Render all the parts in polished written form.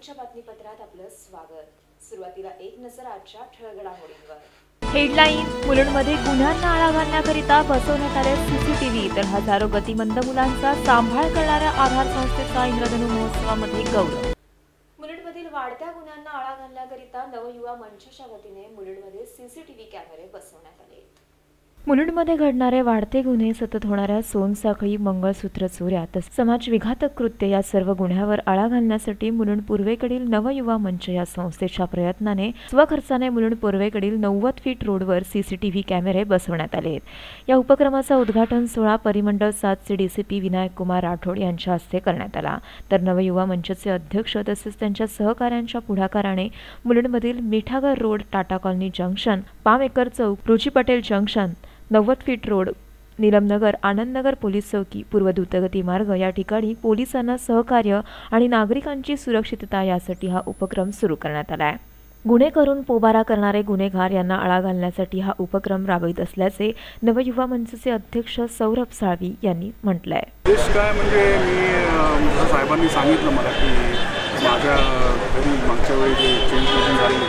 मुलुंडच्या बातमीपत्रात आपलं स्वागत। सुरुवातीला एक नजर आजच्या ठळक घडामोडींवर। हेडलाईन: मुलुंडमध्ये गुन्ह्यांना आळा घालण्याकरिता बसवण्यात आले सीसीटीव्ही, तर हजारो गतिमंद मुलांचा सांभाळ करणाऱ्या आधार संस्थेचा इंद्रधनु महोत्सवामध्ये गौरव। मुलुंडमधील वाढत्या गुन्ह्यांना आळा घालण्याकरिता नवयुवा मंचच्या वतीने मुलुंडमध्ये सीसीटीव्ही कॅमेरे बसवण्यात आले। मुलुंडमध्ये घडणारे वाढते गुन्हे, सतत होणाऱ्या सोनसाखळी, मंगळसूत्र चोऱ्या तसेच समाजविघातक कृत्य या सर्व गुन्ह्यावर आळा घालण्यासाठी मुलुंड पूर्वेकडील नवयुवा मंच या संस्थेच्या प्रयत्नाने स्वखर्चाने मुलुंड पूर्वेकडील 90 फीट रोडवर सीसीटीव्ही कॅमेरे बसवण्यात आले। या उपक्रमाचा उद्घाटन सोहळा परिमंडळ 7 चे डीसीपी विनायक कुमार राठोड यांच्या हस्ते करण्यात आला। तर नवयुवा मंचचे अध्यक्ष तसेच त्यांच्या सहकाऱ्यांच्या पुढाकाराने मुलुंडमधील Mithagar road, Tata colony junction, Pamekar Chowk, Ruchi Patel junction, 90 feet road, Neelamnagar, Anandnagar police चौकी, पूर्व द्रुतगती मार्ग या ठिकाणी पोलिसांना सहकार्य आणि नागरिकांची सुरक्षितता यासाठी हा उपक्रम सुरू करण्यात आला आहे। गुन्हे करून पोबारा करणारे गुन्हेगार यांना आळा घालण्यासाठी हा उपक्रम राबवित असल्याचे नवयुवा मंचचे अध्यक्ष सौरभ साळवी यांनी म्हटलंय। देश काय म्हणजे मी साहेबांनी सांगितलं मला की माझ्या घरी मागच्या वेळी जे चेंज झाली,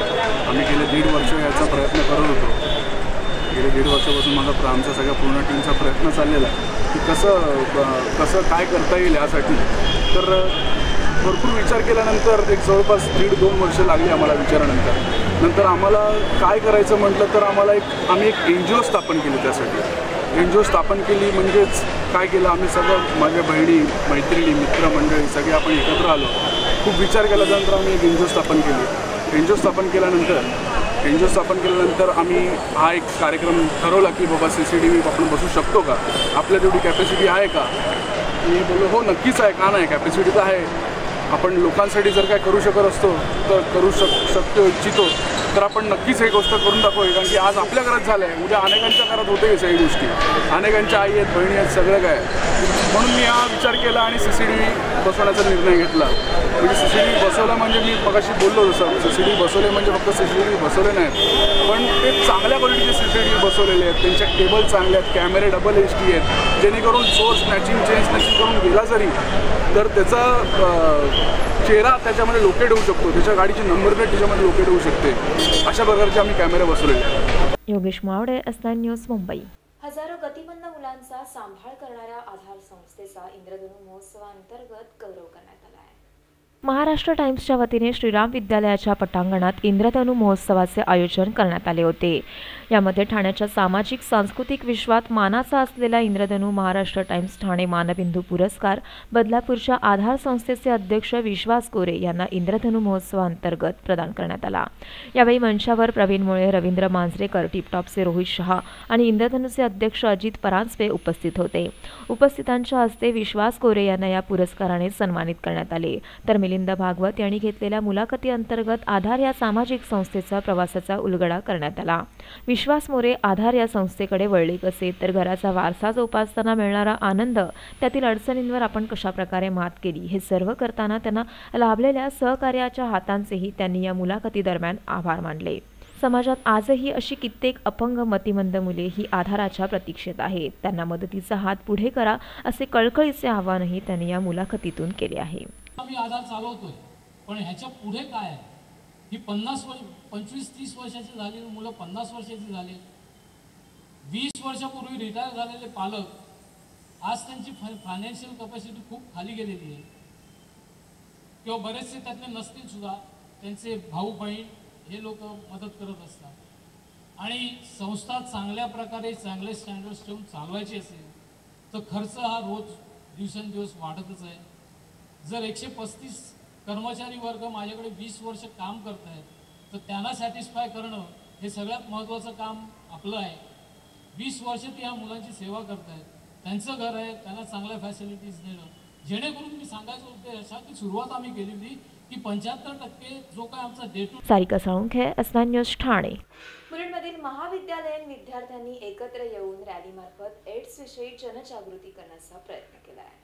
आम्ही गेले 1.5 वर्ष याचा प्रयत्न करत होतो। गेले 1.5 वर्षापासून माझा आमचा सगळ्या पूर्ण टीमचा प्रयत्न चाललेला आहे की कसं काय करता येईल यासाठी। तर भरपूर विचार केल्यानंतर एक जवळपास 1.5-2 वर्ष लागली आम्हाला विचारानंतर आम्हाला काय करायचं म्हटलं तर आम्ही एक NGO स्थापन केली। त्यासाठी NGO स्थापन केली म्हणजेच काय केलं, आम्ही सगळं माझ्या बहिणी, मैत्रिणी, मित्रमंडळी सगळे आपण एकत्र आलो। खूप विचार केल्यानंतर आम्ही एक NGO स्थापन केली। NGO स्थापन केल्यानंतर आम्ही हा एक कार्यक्रम ठरवला की बाबा सीसीटीव्ही आपण बसू शकतो का, आपल्या तेवढी कॅपॅसिटी आहे का। मी बोललो हो नक्कीच आहे, का नाही, कॅपॅसिटी तर आहे। आपण लोकांसाठी जर काय करू शकत असतो तर करू शकतो इच्छितो तर आपण नक्कीच हे गोष्ट करून दाखवूया। कारण की आज आपल्या घरात झालं आहे, उद्या अनेकांच्या घरात होते सगळी गोष्टी, अनेकांच्या आई आहेत, बहिणी आहेत, सगळं काय। म्हणून मी हा विचार केला आणि सीसीटीव्ही बसवण्याचा निर्णय घेतला। म्हणजे सीसीटीव्ही बसवला म्हणजे मी मगाशी बोललो जसं सीसीटीव्ही बसवले म्हणजे फक्त सीसीटीव्ही बसवले नाहीत, पण ते चांगल्या क्वालिटीचे सीसीटीव्ही बसवलेले आहेत। त्यांच्या केबल चांगले आहेत, कॅमेरे डबल HD आहेत, जेणेकरून चोर स्नॅचिंग करून गेला जरी तर त्याचा चेहरा त्याच्यामध्ये लोकेट होऊ शकतो, त्याच्या गाडीची नंबर प्लेट त्याच्यामध्ये लोकेट होऊ शकते। अशा प्रकारचे आम्ही कॅमेरे बसवलेले आहेत। Yogesh Mawde, S9 news, Mumbai. हजारो गतिमंद मुलांचा सांभाळ करणाऱ्या आधार संस्थेचा इंद्रधनु महोत्सवाअंतर्गत गौरव करण्यात आला आहे। महाराष्ट्र टाइम्सच्या वतीने श्रीराम विद्यालयाच्या पटांगणात इंद्रधनु महोत्सवाचे आयोजन करण्यात आले होते। यामध्ये ठाण्याच्या सामाजिक सांस्कृतिक विश्वात मानाचा असलेला इंद्रधनु महाराष्ट्र टाइम्स ठाणे मानबिंदू पुरस्कार बदलापूरच्या आधार संस्थेचे अध्यक्ष विश्वास कोरे यांना इंद्रधनु महोत्सवाअंतर्गत प्रदान करण्यात आला। यावेळी मंचावर प्रवीण मुळे, रवींद्र मांजरेकर, टिपटॉपचे रोहित शहा आणि इंद्रधनुचे अध्यक्ष अजित परांजपे उपस्थित होते। उपस्थितांच्या हस्ते विश्वास कोरे यांना या पुरस्काराने सन्मानित करण्यात आले। तर मिलिंद भागवत यांनी घेतलेल्या मुलाखती अंतर्गत आधार या सामाजिक संस्थेचा प्रवासाचा उलगडा करण्यात आला। विश्वास मोरे आधार या संस्थेकडे वळले कसे, तर घराचा वारसा जोपासताना मिळणारा आनंद, त्यातील अडचणींवर आपण कशा प्रकारे मात केली, हे सर्व करताना त्यांना लाभलेल्या सहकार्याच्या हातांचेही त्यांनी या मुलाखती दरम्यान आभार मानले। समाजात आजही अशी कित्येक अपंग मतिमंद मुले ही आधाराच्या प्रतीक्षेत आहेत, त्यांना मदतीचा हात पुढे करा असे कळकळीचे आवाहनही त्यांनी या मुलाखतीतून केले आहे। आम्ही आधार चालवतोय, पण ह्याच्या पुढे काय आहे, ही 25-30 वर्षाची झालेली मुलं 50 वर्षाची झाले, 20 वर्षापूर्वी रिटायर झालेले पालक आज त्यांची फायनान्शियल कॅपॅसिटी खूप खाली गेलेली आहे, किंवा बरेचसे त्यातले नसतील सुद्धा, त्यांचे भाऊ बहीण हे लोक मदत करत असतात। आणि संस्था चांगल्या प्रकारे चांगले स्टँडर्ड्स ठेवून चालवायची असेल तर खर्च हा रोज दिवसेंदिवस वाढतच आहे। जर 135 कर्मचारी वर्ग माझ्याकडे 20 वर्ष काम करत आहेत तर त्यांना सॅटिस्फाय करणं हे सगळ्यात महत्त्वाचं काम आपलं आहे। 20 वर्ष ते ह्या मुलांची सेवा करत आहेत, त्यांचं घर आहे, त्यांना चांगल्या फॅसिलिटीज देणं, जेणेकरून मी सांगायचं होतं अशा की सुरुवात आम्ही केलेली की 75% जो काय आमचा day two Sarika Salunkhe, S9 news, Thane. मुलुंडमधील महाविद्यालयीन विद्यार्थ्यांनी एकत्र येऊन रॅलीमार्फत एड्स विषयी जनजागृती करण्याचा प्रयत्न केला आहे।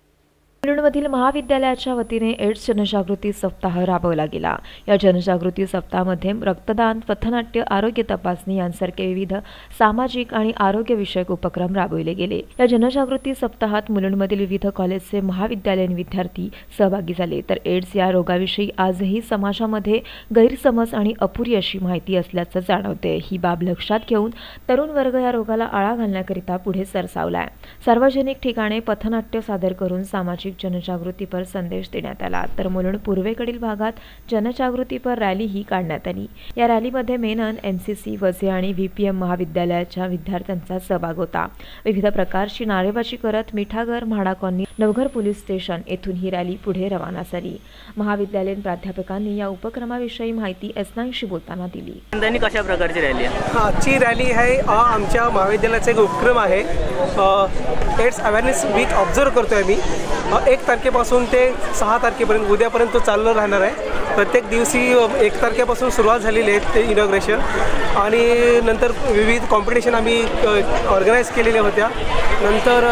मुलुंडमधील महाविद्यालयाच्या वतीने एड्स जनजागृती सप्ताह राबवला गेला। या जनजागृती सप्ताहामध्ये रक्तदान, पथनाट्य, आरोग्य तपासणी यांसारखे विविध सामाजिक आणि आरोग्यविषयक उपक्रम राबविले गेले। या जनजागृती सप्ताहात मुलुंडमधील विविध कॉलेजचे महाविद्यालयीन विद्यार्थी सहभागी झाले। तर एड्स या रोगाविषयी आजही समाजामध्ये गैरसमज आणि अपुरी अशी माहिती असल्याचं जाणवते। ही बाब लक्षात घेऊन तरुण वर्ग या रोगाला आळा घालण्याकरिता पुढे सरसावलाय। सार्वजनिक ठिकाणी पथनाट्य सादर करून सामाजिक जनजागृतीपर संदेश देण्यात आला। तर मुलुंड पूर्वेकडील भागात जनजागृतीपर रॅलीही काढण्यात आली। या रॅलीमध्ये मेनन, MCC, वजे आणि VPM महाविद्यालयाच्या विद्यार्थ्यांचा सहभाग होता। विविध प्रकारची नारेबाजी करत Mithagar, MHADA colony, Navghar police station येथून ही रॅली पुढे रवाना झाली। महाविद्यालयीन प्राध्यापकांनी या उपक्रमाविषयी माहिती S9शी बोलताना दिली। कशा प्रकारची रॅली आहे? आजची रॅली आहे आमच्या महाविद्यालयाचा एक उपक्रम आहे। एड्स अवेअरनेस वीक ऑब्झर्व करतोय मी। 1 तारखेपासून ते 6 तारखेपर्यंत उद्यापर्यंत चालू राहणार आहे। प्रत्येक दिवशी 1 तारखेपासून सुरुवात झालेली आहे ते इनॉग्रेशन, आणि नंतर विविध कॉम्पिटिशन आम्ही ऑर्गनाईज केलेल्या होत्या। नंतर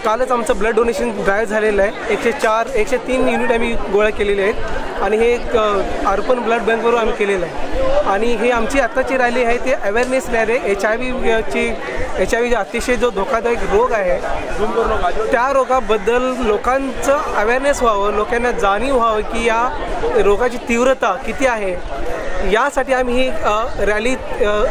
कालच आमचं ब्लड डोनेशन ड्राईव्ह झालेलं आहे। 103 युनिट आम्ही गोळा केलेले आहेत, आणि हे अर्पण ब्लड बँकवरून आम्ही केलेलं आहे। आणि हे आमची आत्ताची रॅली आहे ते अवेअरनेस रॅली आहे। HIV अतिशय जो धोकादायक रोग आहे, त्या रोगाबद्दल लोकांचं अवेअरनेस व्हावं, लोकांना जाणीव व्हावं की या रोगाची तीव्रता किती आहे। यासाठी आम्ही ही रॅली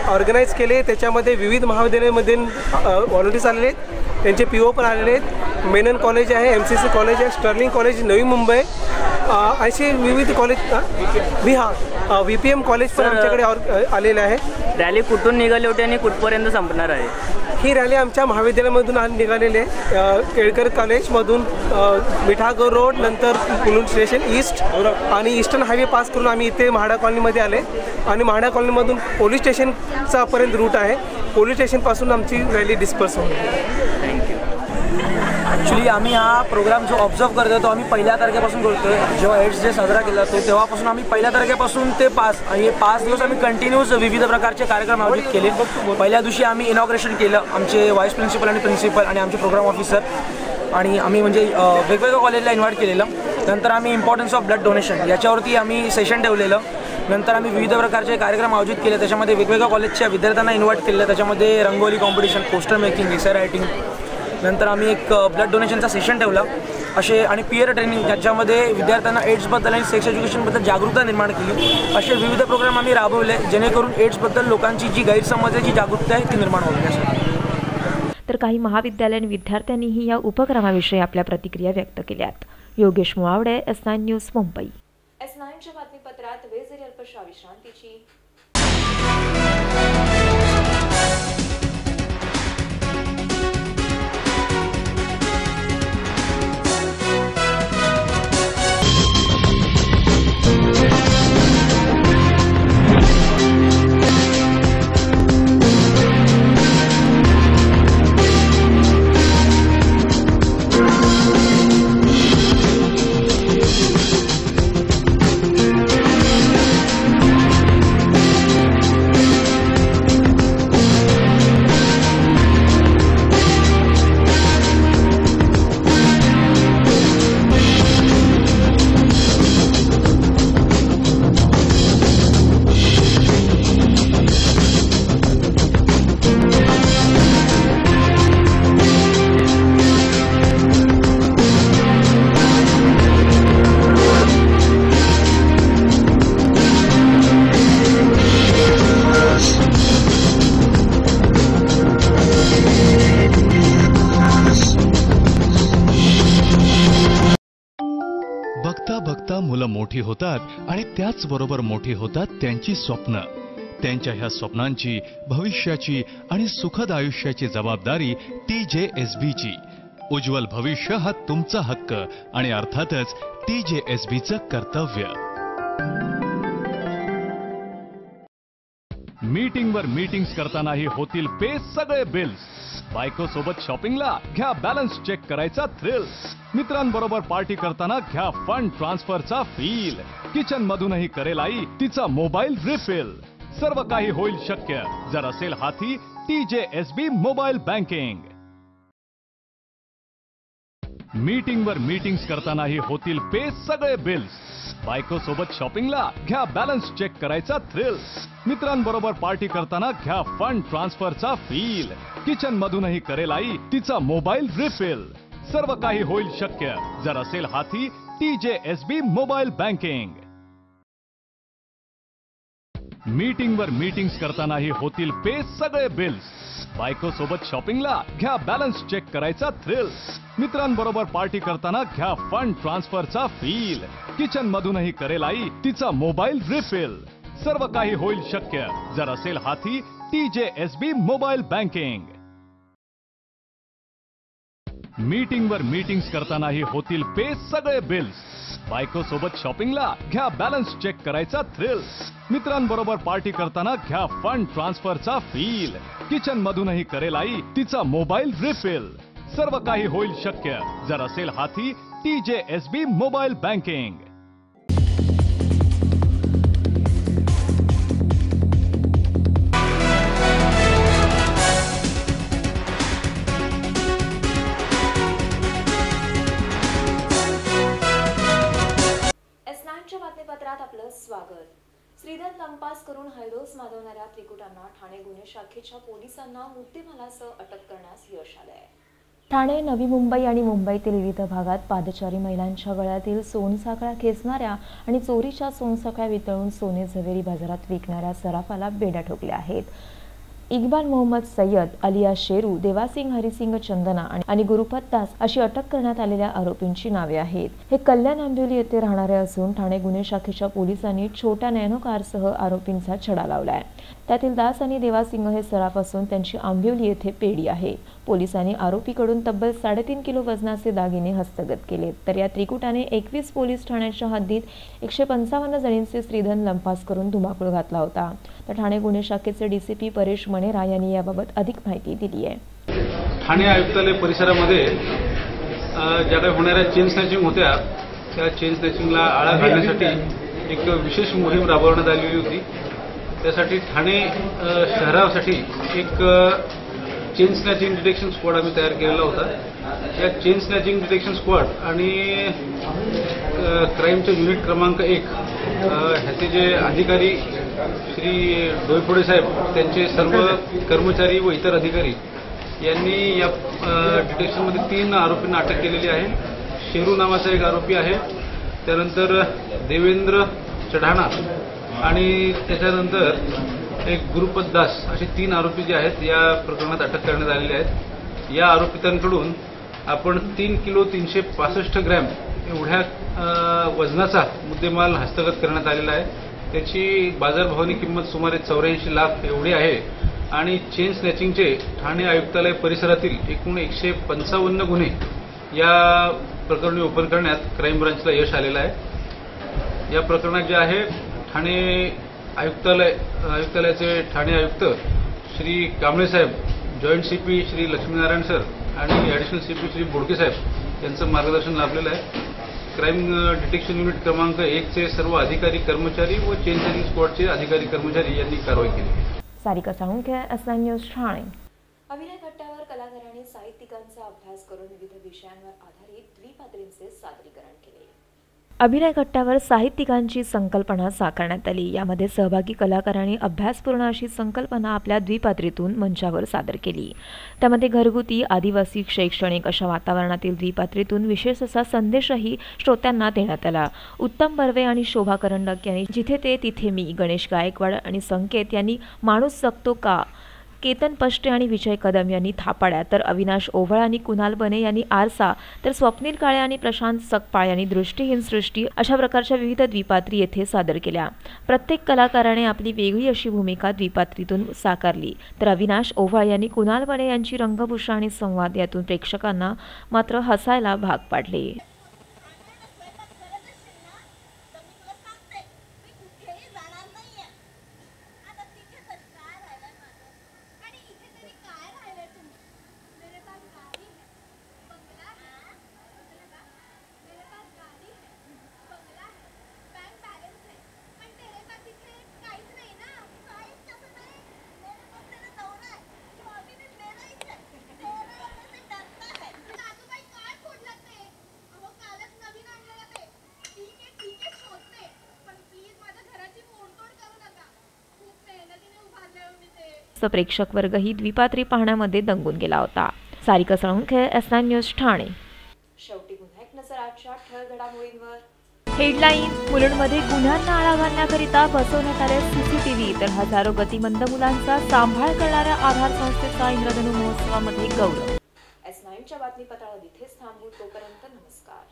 ऑर्गनाईज केले। त्याच्यामध्ये विविध महाविद्यालयामध्ये व्हॉलंटियर्स आलेले आहेत, त्यांचे PO पण आलेले आहेत। मेनन कॉलेज आहे, MCC कॉलेज आहे, स्टर्लिंग कॉलेज नवी मुंबई, असे विविध कॉलेज, VPM कॉलेज पण आमच्याकडे आलेले आहे। रॅली कुठून निघाली होती आणि कुठपर्यंत संपणार आहे? ही रॅली आमच्या महाविद्यालयामधून निघालेली आहे। केळकर कॉलेजमधून मिठागर रोड, नंतर मुलुंड स्टेशन ईस्ट आणि ईस्टर्न हायवे पास करून आम्ही इथे म्हाडा कॉलनीमध्ये आले, आणि म्हाडा कॉलनीमधून पोलीस स्टेशनचा पर्यंत रूट आहे। पोलीस स्टेशनपासून आमची रॅली डिस्पर्स होईल। थँक्यू। ॲक्च्युली आम्ही हा प्रोग्राम जो ऑब्झर्व करतो तो आम्ही 1 तारखेपासून करतोय। जेव्हा एड्स डे साजरा केला तो तेव्हापासून आम्ही 1 तारखेपासून ते 5 आणि हे 5 दिवस आम्ही कंटिन्यूस विविध प्रकारचे कार्यक्रम आयोजित केले। पहिल्या दिवशी आम्ही इनॉग्रेशन केलं, आमचे व्हाईस प्रिन्सिपल आणि प्रिन्सिपल आणि आमचे प्रोग्राम ऑफिसर, आणि आम्ही म्हणजे वेगवेगळ्या कॉलेजला इन्व्हाइट केलेलं। नंतर आम्ही इम्पॉर्टन्स ऑफ ब्लड डोनेशन याच्यावरती आम्ही सेशन ठेवलेलं। नंतर आम्ही विविध प्रकारचे कार्यक्रम आयोजित केले, त्याच्यामध्ये वेगवेगळ्या कॉलेजच्या विद्यार्थ्यांना इन्व्हाइट केलं। त्याच्यामध्ये रंगोली कॉम्पिटिशन, पोस्टर मेकिंग, एसे रायटिंग, नंतर आम्ही एक ब्लड डोनेशनचा सेशन ठेवला असे, आणि पियर ट्रेनिंग ज्याच्यामध्ये विद्यार्थ्यांना एड्सबद्दल आणि सेक्स एज्युकेशनबद्दल जागरूकता निर्माण केली। असे विविध प्रोग्राम आम्ही राबवले जेणेकरून एड्सबद्दल लोकांची जी गैरसमज आहे, जी जागरूकता आहे ती निर्माण होईल। तर काही महाविद्यालयीन विद्यार्थ्यांनीही या उपक्रमाविषयी आपल्या प्रतिक्रिया व्यक्त केल्यात। Yogesh Mulawade, S9 news, Mumbai. S9च्या बातमीपत्रात वेळ झाली अल्पशा विश्रांतीची। बघता बघता मुलं मोठी होतात आणि त्याचबरोबर मोठी होतात त्यांची स्वप्न। त्यांच्या ह्या स्वप्नांची, भविष्याची आणि सुखद आयुष्याची जबाबदारी TJSBची। उज्ज्वल भविष्य हा तुमचा हक्क आणि अर्थातच TJSBचं कर्तव्य। मीटिंगवर मीटिंग्स करतानाही होतील पे सगळे बिल्स। बायको सोबत शॉपिंगला घ्या बॅलन्स चेक करायचा थ्रिल। मित्रांबरोबर पार्टी करताना घ्या फंड ट्रान्सफरचा फील। किचन मधूनही करेल आई तिचा मोबाईल रिफिल। सर्व काही होईल शक्य जर असेल हाती TJSB मोबाईल बँकिंग। मीटिंगवर मीटिंग्स करतानाही होतील पे सगळे बिल्स. बायको सोबत शॉपिंगला घ्या बॅलन्स चेक करायचा थ्रिल. मित्रांबरोबर पार्टी करताना घ्या फंड ट्रान्सफरचा फील. किचन मधूनही करेल आई तिचा मोबाईल रिफिल. सर्व काही होईल शक्य जर असेल हाती TJSB मोबाईल बँकिंग. मीटिंगवर मीटिंग्स करतानाही होतील पे सगळे बिल्स. बायको सोबत शॉपिंगला घ्या बॅलन्स चेक करायचा थ्रिल. मित्रांबरोबर पार्टी करताना घ्या फंड ट्रान्सफरचा फील. किचन मधूनही करेल आई तिचा मोबाईल रिफिल. सर्व काही होईल शक्य जर असेल हाती TJSB मोबाईल बँकिंग. मीटिंगवर मीटिंग्स करतानाही होतील पे सगळे बिल्स. बायको सोबत शॉपिंगला घ्या बॅलन्स चेक करायचा थ्रिल. मित्रांबरोबर पार्टी करताना घ्या फंड ट्रान्सफरचा फील. किचन मधूनही करेल आई तिचा मोबाईल रिफिल. सर्व काही होईल शक्य जर असेल हाती TJSB मोबाईल बँकिंग. S9च्या बातमीपत्रात आपलं स्वागत. श्रीधर लंपास करून हैदोस माजवणाऱ्या त्रिकुटांना ठाणे गुन्हे शाखेच्या पोलिसांना मुद्देमालासह अटक करण्यास यश आले आहे. ठाणे, नवी मुंबई आणि मुंबईतील विविध भागात पादचारी महिलांच्या गळ्यातील सोनसाखळ्या खेचणाऱ्या आणि चोरीच्या सोनसाखळ्या वितळून सोने झवेरी बाजारात विकणाऱ्या सराफाला बेड्या ठोकल्या आहेत. इक्बाल मोहम्मद सय्यद अलिया शेरू, देवासिंग हरिसिंग चंदना आणि गुरुपत दास अशी अटक करण्यात आलेल्या आरोपींची नावे आहेत. हे कल्याण आंबिवली येथे राहणारे असून ठाणे गुन्हे शाखेच्या पोलिसांनी छोट्या नॅनो कारसह आरोपींचा छडा लावलाय. त्यातील दास आणि देवासिंग हे सराफ असून त्यांची आंबिवली येथे पेढी आहे. पोलिसांनी आरोपीकडून तब्बल 3.5 किलो वजनाचे दागिने हस्तगत केले. तर या त्रिकुटाने 21 पोलीस ठाण्याच्या हद्दीत 155 जणींचे श्रीधन लंपास करून धुमाकूळ घातला होता. तर ठाणे गुन्हे शाखेचे DCP परेश मनेरा यांनी याबाबत अधिक माहिती दिली आहे. ठाणे आयुक्तालय परिसरामध्ये ज्या काही होणाऱ्या चेन स्नॅचिंग होत्या त्या चेन स्नॅचिंगला आळा घालण्यासाठी एक विशेष मोहीम राबवण्यात आलेली होती. त्यासाठी ठाणे शहरासाठी एक चेन स्नॅचिंग डिटेक्शन स्क्वॉड आम्ही तयार केलेला होता. या चेन स्नॅचिंग डिटेक्शन स्क्वॉड आणि क्राईमच्या युनिट क्रमांक 1 ह्याचे जे अधिकारी श्री डोईफोडे साहेब, त्यांचे सर्व कर्मचारी व इतर अधिकारी यांनी या डिटेक्शनमध्ये 3 आरोपींना अटक केलेली आहे. शेरू नावाचा एक आरोपी आहे, त्यानंतर देवेंद्र चढाणा आणि त्याच्यानंतर एक गुरुपत दास असे 3 आरोपी जे आहेत या प्रकरणात अटक करण्यात आलेले आहेत. या आरोपितांकडून आपण 3 किलो 365 ग्रॅम एवढ्या वजनाचा मुद्देमाल हस्तगत करण्यात आलेला आहे. त्याची बाजारभावानी किंमत सुमारे 84 लाख एवढी आहे. आणि चेन स्नॅचिंगचे ठाणे आयुक्तालय परिसरातील एकूण 155 गुन्हे या प्रकरणी ओपन करण्यात क्राईम ब्रांचला यश आलेलं आहे. या प्रकरणात जे आहे ठाणे आयुक्तालयाचे ठाणे आयुक्त Shri Kamble saheb, joint CP Shri Laxminarayan sir आणि ॲडिशनल CP श्री बोडके साहेब यांचं मार्गदर्शन लाभलेलं आहे. क्राईम डिटेक्शन युनिट क्रमांक 1चे सर्व अधिकारी कर्मचारी व चेन स्नॅचिंग स्क्वॉडचे अधिकारी कर्मचारी यांनी कारवाई केली. Sarika Salunkhe, S9 news Thane. अभिनय कट्ट्यावर कलाकारांनी साहित्यिकांचा अभ्यास करून विविध विषयांवर आधारित द्विपात्रींचे सादरीकरण केले. अभिनय कट्ट्यावर साहित्यिकांची संकल्पना साकारण्यात आली. यामध्ये सहभागी कलाकारांनी अभ्यासपूर्ण अशी संकल्पना आपल्या द्विपात्रीतून मंचावर सादर केली. त्यामध्ये घरगुती, आदिवासी, शैक्षणिक अशा वातावरणातील द्विपात्रीतून विशेष असा संदेशही श्रोत्यांना देण्यात आला. उत्तम बर्वे आणि शोभा करंडक यांनी जिथे ते तिथे मी, गणेश गायकवाड आणि संकेत यांनी माणूस जगतो का, केतन पष्टे आणि विजय कदम यांनी थापाड्या, तर अविनाश ओवळ आणि कुणाल बने यांनी आरसा, तर स्वप्नील काळे आणि प्रशांत सकपाळ यांनी दृष्टीहीन सृष्टी अशा प्रकारच्या विविध द्विपात्री येथे सादर केल्या. प्रत्येक कलाकाराने आपली वेगळी अशी भूमिका द्विपात्रीतून साकारली. तर अविनाश ओवळ यांनी कुणाल बने यांची रंगभूषा आणि संवाद यातून प्रेक्षकांना मात्र हसायला भाग पाडले. महोत्सव प्रेक्षक वर्गही द्विपात्री पाहण्यामध्ये दंगून गेला होता. Sarika Salunkhe, S9 news, Thane. शेवटी पुन्हा एक नजर आजच्या ठळक घडामोडींवर. हेडलाईन. मुलुंडमध्ये गुन्ह्यांना आळा घालण्याकरिता बसवण्यात आले CCTV, तर हजारो गतिमंद मुलांचा सांभाळ करणाऱ्या आधार संस्थेचा इंद्रधनु महोत्सवामध्ये गौरव. S9च्या बातमीपत्रात इथेच थांबू. तोपर्यंत नमस्कार.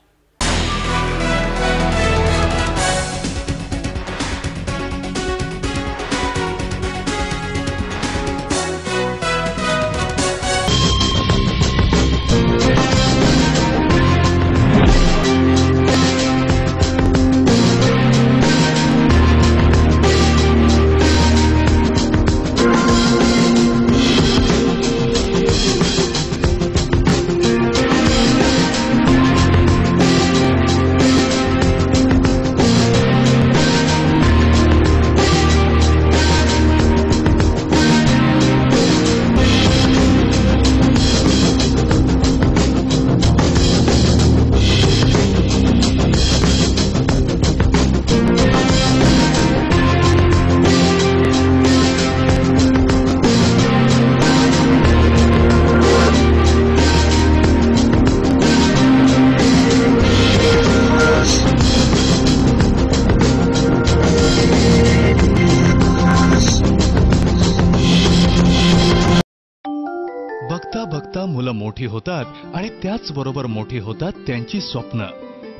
बघता बघता मुलं मोठी होतात आणि त्याचबरोबर मोठी होतात त्यांची स्वप्न.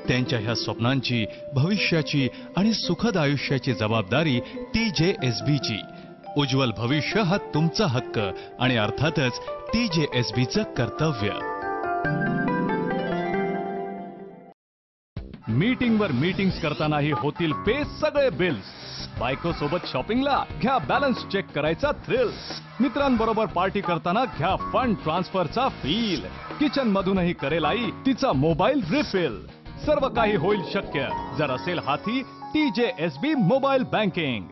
त्यांच्या ह्या स्वप्नांची, भविष्याची आणि सुखद आयुष्याची जबाबदारी TJSBची. उज्ज्वल भविष्य हा तुमचा हक्क आणि अर्थातच TJSBचं कर्तव्य. मीटिंगवर मीटिंग्स करतानाही होतील पे सगळे बिल्स. बायको सोबत शॉपिंगला घ्या बॅलन्स चेक करायचा थ्रिल. मित्रांबरोबर पार्टी करताना घ्या फंड ट्रान्सफरचा फील. किचन मधूनही करेल आई तिचा मोबाईल रिफिल. सर्व काही होईल शक्य जर असेल हाती TJSB मोबाईल बँकिंग.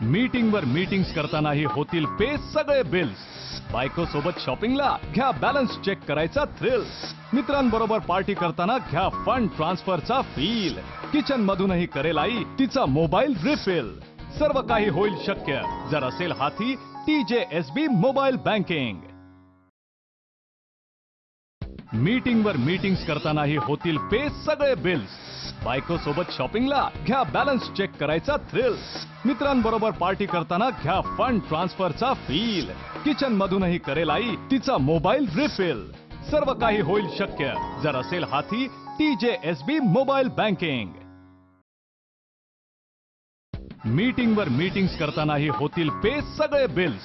मीटिंगवर मीटिंग्स करतानाही होतील पे सगळे बिल्स. बायको सोबत शॉपिंगला घ्या बॅलन्स चेक करायचा थ्रिल. मित्रांबरोबर पार्टी करताना घ्या फंड ट्रान्सफरचा फील. किचन मधूनही करेल आई तिचा मोबाईल रिफिल. सर्व काही होईल शक्य जर असेल हाती TJSB मोबाईल बँकिंग. मीटिंगवर मीटिंग्स करतानाही होतील पे सगळे बिल्स. बायको सोबत शॉपिंगला घ्या बॅलन्स चेक करायचा थ्रिल. मित्रांबरोबर पार्टी करताना घ्या फंड ट्रान्सफरचा फील. किचन मधूनही करेल आई तिचा मोबाईल रिफिल. सर्व काही होईल शक्य जर असेल हाती TJSB मोबाईल बँकिंग. मीटिंगवर मीटिंग्स करतानाही होतील पे सगळे बिल्स.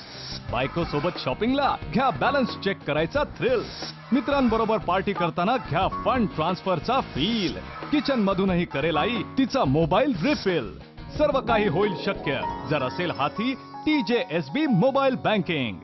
बायको सोबत शॉपिंगला घ्या बॅलन्स चेक करायचा थ्रिल. मित्रांबरोबर पार्टी करताना घ्या फंड ट्रान्सफरचा फील. किचन मधूनही करेल आई तिचा मोबाईल रिफिल. सर्व काही होईल शक्य जर असेल हाती TJSB मोबाईल बँकिंग.